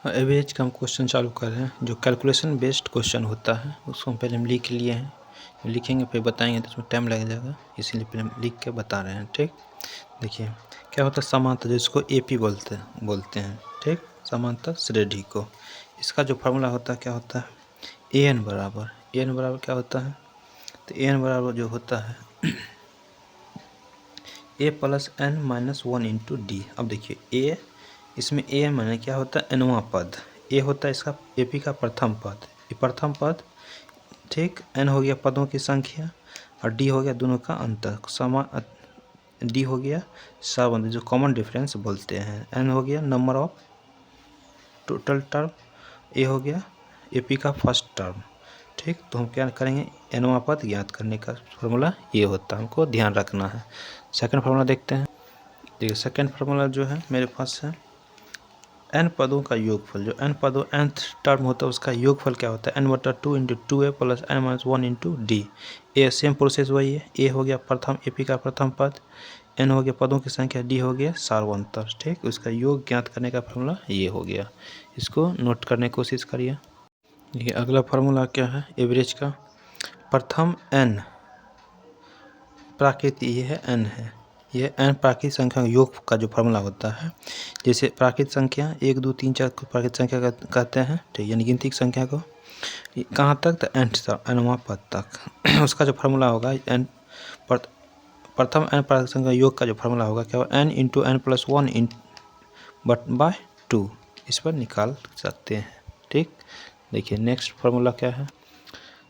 Average का हम question चालू कर रहे हैं। जो कैलकुलेशन बेस्ड क्वेश्चन होता है उसको हम पहले हम लिख लिए हैं, लिखेंगे फिर बताएंगे तो उसमें टाइम लग जाएगा, इसीलिए पहले हम लिख के बता रहे हैं। ठीक, देखिए क्या होता है समांतर, जिसको एपी बोलते हैं। ठीक, समांतर श्रेणी को, इसका जो फार्मूला होता है क्या होता है, ए एन बराबर क्या होता है, तो ए एन बराबर जो होता है a plus n minus one into d. अब देखिए ए, इसमें ए माने क्या होता है, एनवा पद, ए होता है इसका एपी का प्रथम पद, ये प्रथम पद। ठीक, एन हो गया पदों की संख्या और डी हो गया दोनों का अंतर, डी हो गया संबंध, जो कॉमन डिफरेंस बोलते हैं। एन हो गया नंबर ऑफ टोटल टर्म, ए हो गया एपी का फर्स्ट टर्म। ठीक, तो हम क्या करेंगे, एनवा पद ज्ञात करने का फॉर्मूला ये होता है, हमको ध्यान रखना है। सेकंड फार्मूला देखते हैं। देखिए सेकंड फार्मूला जो है मेरे पास है एन पदों का योगफल, जो एन पदों nth टर्म होता है उसका योगफल क्या होता है, n/2 into 2a plus n-1 into d. A same process वही है, ए हो गया प्रथम एपी का प्रथम पद, एन हो गया पदों की संख्या, डी हो गया सार्वंतर। ठीक, उसका योग ज्ञात करने का फॉर्मूला ये हो गया, इसको नोट करने की कोशिश करिए। देखिए अगला फार्मूला क्या है एवरेज का, प्रथम एन प्राकृत, ये है एन है, यह एन प्राकृत संख्या योग का जो फार्मूला होता है। जैसे प्राकृत संख्या 1 2 3 4 को प्राकृत संख्या कहते हैं। ठीक, यानी गिनती की संख्या को कहाँ तक, तो एनवा पद तक उसका जो फार्मूला होगा एन प्रथम एन प्राकृत संख्या योग का जो फार्मूला होगा क्या होगा, n into n plus one in but by 2, इस पर निकाल सकते हैं। ठीक, देखिए नेक्स्ट फार्मूला क्या है,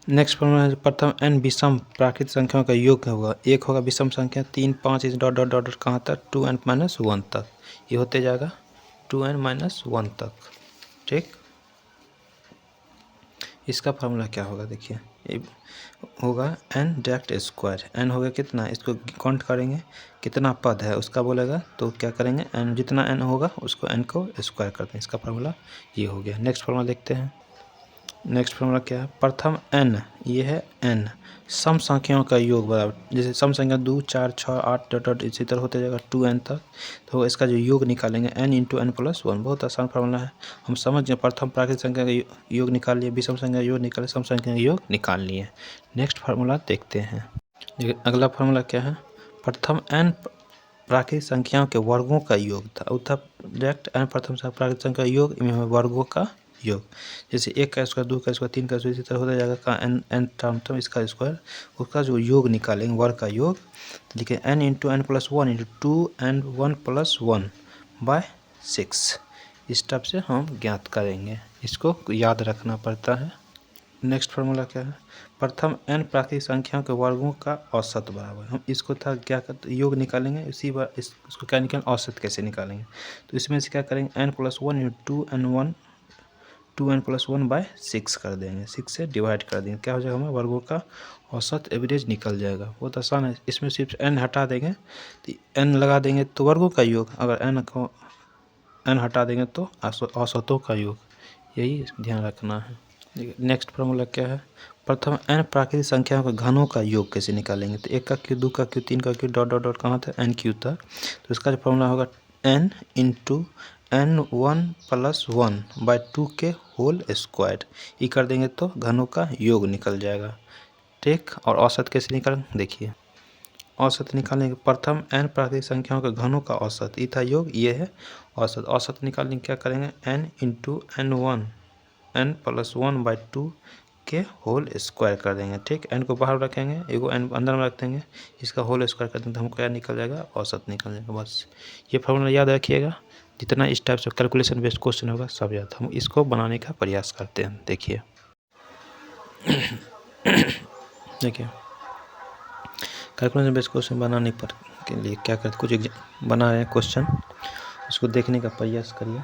नेक्स्ट फार्मूला है प्रथम एन विषम प्राकृत संख्याओं का योग होगा, एक होगा विषम संख्या 3 5 इस डॉट डॉट डॉट डॉट कहाँ तक, 2n माइनस 1 तक, ये होते जाएगा 2n माइनस 1 तक। ठीक, इसका फार्मूला क्या होगा, देखिए ये होगा n डायरेक्ट स्क्वायर, n हो गया कितना, इसको काउंट करेंगे कितना पद है उसका बोलेगा, तो क्या करेंगे n जितना n होगा उसको n को स्क्वायर करते हैं, इसका फार्मूला ये हो गया। नेक्स्ट फार्मूला देखते हैं। नेक्स्ट फार्मूला क्या है, प्रथम n, ये है n सम संख्याओं का योग बराबर, जैसे सम संख्या 2 4 6 8 डॉट डॉट इसी तरह होते जाएगा 2n तक, तो इसका जो योग निकालेंगे n इंटू एन प्लस 1, बहुत आसान फार्मूला है, हम समझ गए। प्रथम प्राकृतिक संख्या का योग निकाल लिए, विषम संख्या का योग निकाले, सम संख्या का योग निकाल लिए। नेक्स्ट फार्मूला देखते हैं। अगला फार्मूला क्या है, प्रथम n प्राकृतिक संख्याओं के वर्गों का योग था, डायरेक्ट n प्रथम प्राकृतिक संख्या का योग इनमें वर्गों का योग, जैसे 1 का स्क्वायर 2 का स्क्वायर 3 का स्क्वायर इसी तरह होता जाएगा का n टर्म इसका स्क्वायर, उसका जो योग निकालेंगे वर्ग का योग, लिखे n into n plus 1 into 2n 1 plus 1 by 6, इस टाइप से हम ज्ञात करेंगे, इसको याद रखना पड़ता है। नेक्स्ट फार्मूला क्या है, प्रथम n प्राकृतिक संख्याओं के वर्गों का औसत बराबर, हम इसको था क्या करते योग निकालेंगे, इसी बार इसको क्या निकालेंगे, औसत कैसे निकालेंगे, तो इसमें से क्या करेंगे n plus 1 into 2n plus 1 by 6 कर देंगे, 6 से डिवाइड कर देंगे, क्या हो जाएगा, हमें वर्गों का औसत एवरेज निकल जाएगा। बहुत आसान है, इसमें सिर्फ n हटा देंगे तो n लगा देंगे तो वर्गों का योग, अगर n हटा देंगे तो औसतों का योग, यही ध्यान रखना है। नेक्स्ट फार्मूला क्या है, प्रथम n प्राकृतिक संख्याओं के घनों का योग कैसे निकालेंगे, तो 1 का क्यू 2 का क्यू 3 का क्यू डॉट डॉट डॉट कहाँ था, n क्यू तक, तो इसका जो फार्मूला होगा n into n1 plus 1 bye 2 के होल स्क्वायर, ये कर देंगे तो घनों का योग निकल जाएगा। ठीक, और औसत कैसे निकालें, देखिए औसत निकालने के प्रथम n प्राकृतिक संख्याओं के घनों का औसत, ये था योग, ये है औसत। औसत निकालने क्या करेंगे, n into n plus 1 by 2 के होल स्क्वायर कर देंगे। ठीक, n को बाहर रखेंगे, एगो n अंदर में रख देंगे, इसका होल स्क्वायर कर देंगे तो हमको क्या निकल जाएगा, औसत निकल जाएगा। बस ये फार्मूला याद रखिएगा, जितना इस टाइप से कैलकुलेशन बेस्ड क्वेश्चन होगा सब याद, हम इसको बनाने का प्रयास करते हैं। देखिए देखिए कैलकुलेशन बेस्ड क्वेश्चन बनाने पर के लिए क्या करते, कुछ बना रहे हैं क्वेश्चन, उसको देखने का प्रयास करिए।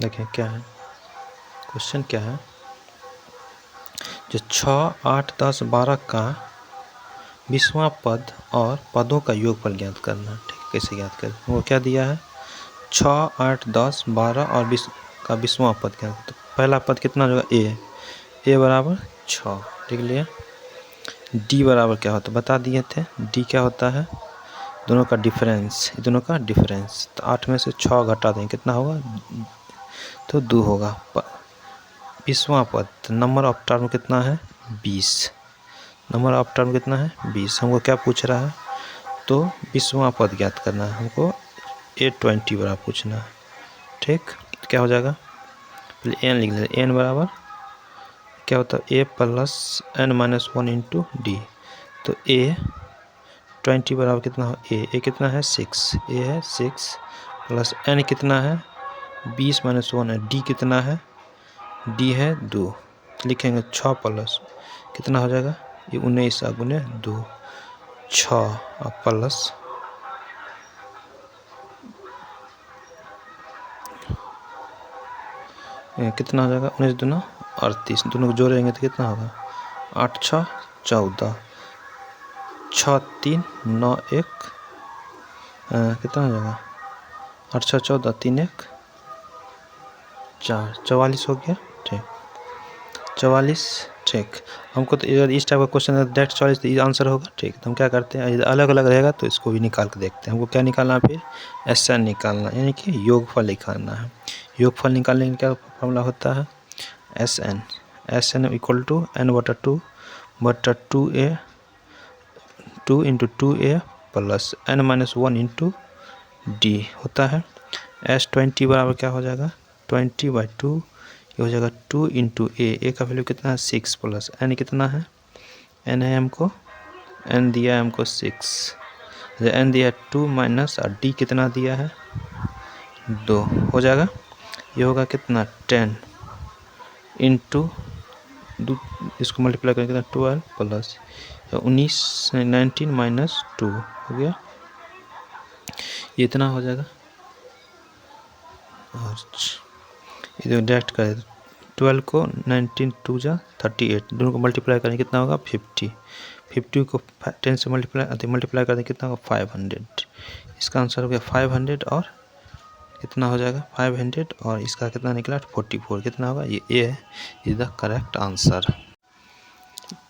देखिए क्या है क्वेश्चन, क्या है, जो 6 8 10 12 का 20वां पद और पदों का योगफल ज्ञात करना। ठीक, कैसे ज्ञात करें, वो क्या दिया है, 6 8 10 12 और 20 का 20वां पद क्या, तो पहला पद कितना होगा, ए बराबर 6, लिख लिया। डी बराबर क्या होता है बता दिए थे, डी क्या होता है, दोनों का डिफरेंस, दोनों का डिफरेंस, तो 8 में से 6 घटा देंगे कितना होगा तो 2 होगा। 20वां पद, नंबर ऑफ टर्म कितना है 20, नंबर ऑफ टर्म कितना है 20। हमको क्या पूछ रहा है, तो 20वां पद ज्ञात करना है हमको, A20 बराबर पूछना है। ठीक, तो क्या हो जाएगा, पहले n लिख लेते, n बराबर क्या होता है a plus n minus 1 into D. तो A20 बराबर कितना हो, a कितना है 6, a है 6 प्लस n कितना है 20 माइनस 1 है, d कितना है, d है 2, लिखेंगे 6 प्लस कितना हो जाएगा, ये 19 गुने 2, 6 और प्लस कितना हो जाएगा, 19 दूना 38, दोनों को जोड़ेंगे तो कितना होगा, 8 6 14, 6 3 9 1 कितना हो जाएगा, 8 6 14 3 1 4, 44 हो गया। ठीक, 44। ठीक, हमको तो इस टाइप का क्वेश्चन है डायरेक्ट 44 तो ये आंसर होगा। ठीक, तो हम क्या करते हैं, अलग अलग रहेगा तो इसको भी निकाल के देखते हैं। हमको क्या निकालना है फिर, SN निकालना, यानी कि योगफल निकालना है। योगफल निकालने का क्या फॉर्मूला होता है, SN equal to n/2 2a 2 into 2a plus n minus 1 into D होता है। S20 बराबर क्या हो जाएगा, 20/2 ये हो जाएगा 2 इंटू ए का वैल्यू कितना है 6 प्लस n कितना है, n है हमको, n दिया है हमको 6, n दिया है 2 माइनस और d कितना दिया है 2 हो जाएगा। ये होगा कितना 10 इंटू इसको मल्टीप्लाई करेंगे कितना 12 प्लस 19 19 माइनस 2 हो गया, ये इतना हो जाएगा। इधर डायरेक्ट करें 12 को 19 2 जा 38, दोनों को मल्टीप्लाई करें कितना होगा 50, 50 को 10 से मल्टीप्लाई करें कितना होगा 500। इसका आंसर हो गया 500 और कितना हो जाएगा 500 और इसका कितना निकला 44, कितना होगा, ये ए है, इज द करेक्ट आंसर।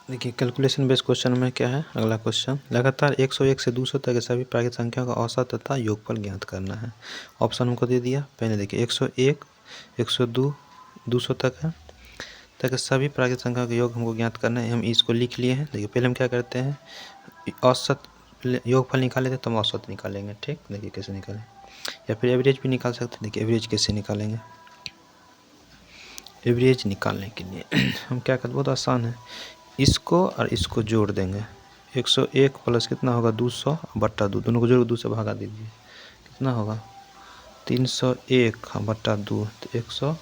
देखिए कैलकुलेशन बेस्ड क्वेश्चन में क्या है, अगला क्वेश्चन, लगातार 101 से 200 तक के सभी प्राकृतिक संख्याओं का औसत तथा योगफल ज्ञात करना है। ऑप्शन हमको दे दिया, पहले देखिए 101 102 200 तक है, तक सभी प्राकृतिक संख्याओं का योग हमको ज्ञात करना है। हम इसको लिख लिए हैं। देखिए पहले हम क्या करते हैं, औसत योगफल निकाले थे तो हम औसत निकालेंगे। ठीक, देखिए कैसे निकालें, या फिर एवरेज भी निकाल सकते हैं। देखिए एवरेज कैसे निकालेंगे, एवरेज निकालने के लिए हम क्या करते, बहुत आसान है, इसको और इसको जोड़ देंगे। 101 प्लस कितना होगा 200/2, दोनों को जोड़ 2 से भागा दीजिए, कितना होगा 301/2, तो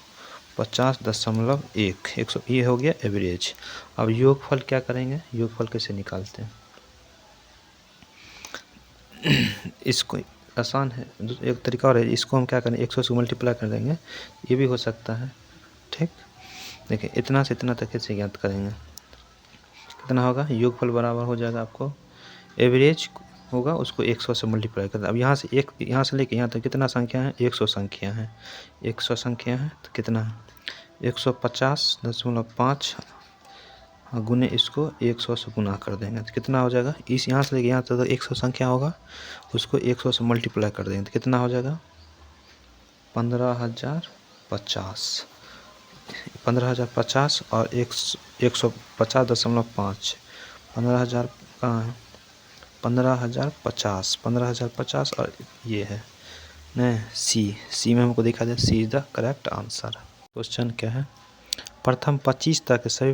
150.1, 100, ये हो गया एवरेज। अब योगफल क्या करेंगे, योगफल कैसे निकालते हैं इसको आसान है, एक तरीका और है, इसको हम क्या करें 100 से मल्टीप्लाई कर देंगे, ये भी हो सकता है। ठीक, देखिए इतना से इतना तक कैसे ज्ञात करेंगे, कितना होगा, योगफल बराबर हो जाएगा आपको एवरेज होगा, उसको 100 से मल्टीप्लाई करना। अब यहाँ से लेके यहाँ तक कितना संख्या है, 100 संख्या है, 100 संख्या है तो कितना है 150.5 गुने इसको 100 से गुना कर देंगे तो कितना हो जाएगा, इस यहाँ से लेके यहाँ तक 100 संख्या होगा, उसको 100 से मल्टीप्लाई कर देंगे तो कितना हो जाएगा 15,050, 15,050 और 150.5, 15,000 कहाँ है, 15,050 और ये है नहीं, सी में हमको दिखा दे, C is the correct answer. Question क्या है, प्रथम 25 तक सभी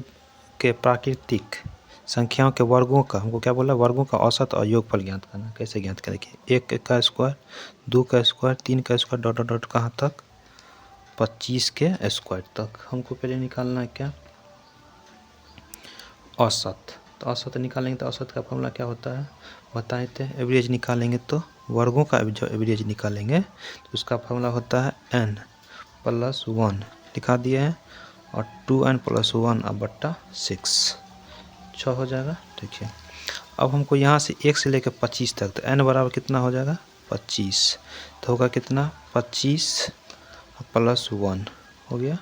के प्राकृतिक संख्याओं के वर्गों का, हमको क्या बोला, वर्गों का औसत और योगफल ज्ञात करना। कैसे ज्ञात करें, देखिए 1 का स्क्वायर, 2 का स्क्वायर, 3 का स्क्वायर, डॉट डॉट डॉट कहाँ तक 25 के स्क्वायर तक। हमको पहले निकालना है क्या, औसत, तो औसत निकालेंगे तो औसत का फॉर्मूला क्या होता है बताए थे, एवरेज निकालेंगे तो वर्गों का जो एवरेज निकालेंगे तो उसका फॉर्मूला होता है n + 1 लिखा दिए हैं और 2n + 1/6 6 हो जाएगा। देखिए अब हमको यहाँ से 1 से लेकर 25 तक, तो n बराबर कितना हो जाएगा 25, तो होगा कितना 25 + 1 हो गया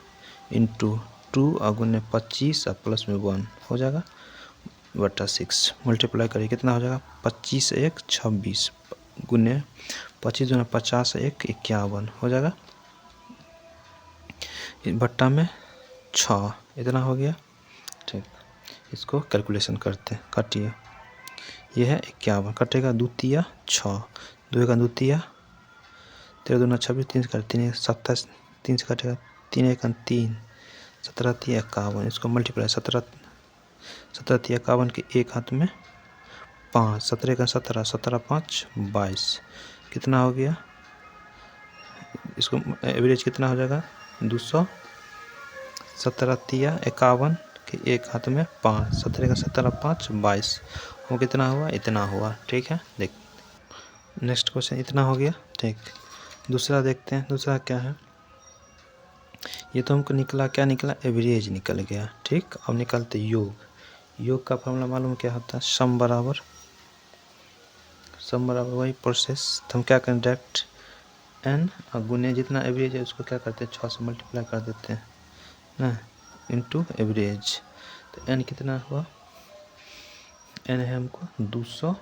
इंटू 2 गुने 25 और प्लस में 1 हो जाएगा बटा 6 मल्टीप्लाई करिए कितना हो जाएगा 25 1 26 गुने 25 दूना 50 1 51 हो जाएगा। बट्टा में 6 इतना हो गया। ठीक, इसको कैलकुलेशन करते हैं। काटिए, ये है 51, कटेगा 2 तिया 6, 2 का 2 तिया 13 दूना 26, 3 से 3 27, 3 से कटेगा 3 1 3, 17 तिया 51, इसको मल्टीप्लाई 17 तिया 51 के एक हाथ में 5, 17 का 17, 17 5 22, कितना हो गया? इसको एवरेज कितना हो जाएगा? 200, 17 तिया 51 के एक हाथ में 5, 17 का 17 5 22, वो कितना हुआ? इतना हुआ। ठीक है, देख नेक्स्ट क्वेश्चन इतना हो गया। ठीक, दूसरा देखते हैं। दूसरा क्या है? ये तो हमको निकला, क्या निकला? एवरेज निकल गया। ठीक, अब निकलते योग। योग का फॉर्मूला मालूम क्या होता है? सम बराबर वही प्रोसेस। तो हम क्या करें? डायरेक्ट एन गुने जितना एवरेज है उसको क्या करते हैं? 6 से मल्टीप्लाई कर देते हैं ना, इनटू एवरेज। तो एन कितना हुआ? एन है हमको 200,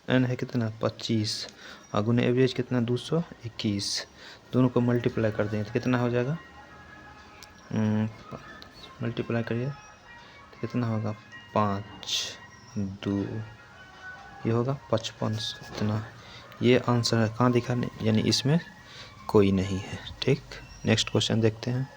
एन है कितना? 25, और गुने एवरेज कितना? 221। दोनों को मल्टीप्लाई कर देंगे तो कितना हो जाएगा? मल्टीप्लाई करिए तो कितना होगा? 5 2, ये होगा 55। इतना ये आंसर है। कहाँ दिखा? यानी इसमें कोई नहीं है। ठीक, नेक्स्ट क्वेश्चन देखते हैं।